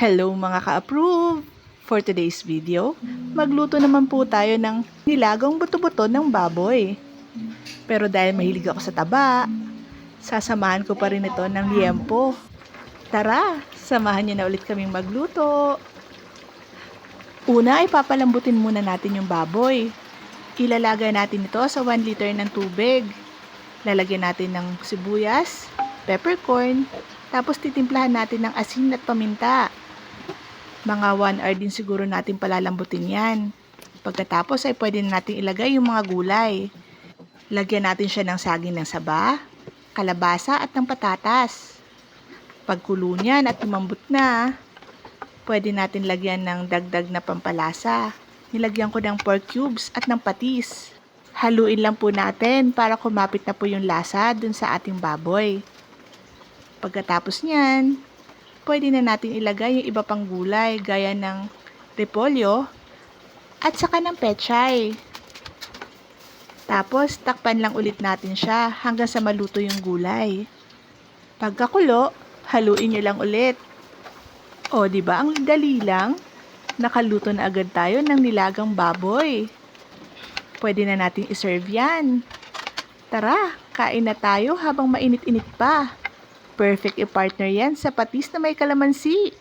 Hello mga ka-approve! For today's video, magluto naman po tayo ng nilagang buto-buto ng baboy. Pero dahil mahilig ako sa taba, sasamahan ko pa rin ito ng liempo. Tara, samahan niyo na ulit kaming magluto. Una ay papalambutin muna natin yung baboy. Ilalagay natin ito sa 1 liter ng tubig. Lalagyan natin ng sibuyas, peppercorn, tapos titimplahan natin ng asin at paminta. Mga 1 hour din siguro natin palalambutin yan. Pagkatapos ay pwede na natin ilagay yung mga gulay. Lagyan natin siya ng saging ng saba, kalabasa at ng patatas. Pagkulo niyan at lumambot na, pwede natin lagyan ng dagdag na pampalasa. Nilagyan ko ng pork cubes at ng patis. Haluin lang po natin para kumapit na po yung lasa dun sa ating baboy. Pagkatapos niyan, pwede na natin ilagay yung iba pang gulay gaya ng repolyo at saka ng pechay. Tapos, takpan lang ulit natin siya hanggang sa maluto yung gulay. Pagkakulo, haluin nyo lang ulit. O, di ba ang dali lang? Nakaluto na agad tayo ng nilagang baboy. Pwede na natin iserve yan. Tara, kain na tayo habang mainit-init pa. Perfect i-partner yan sa patis na may kalamansi.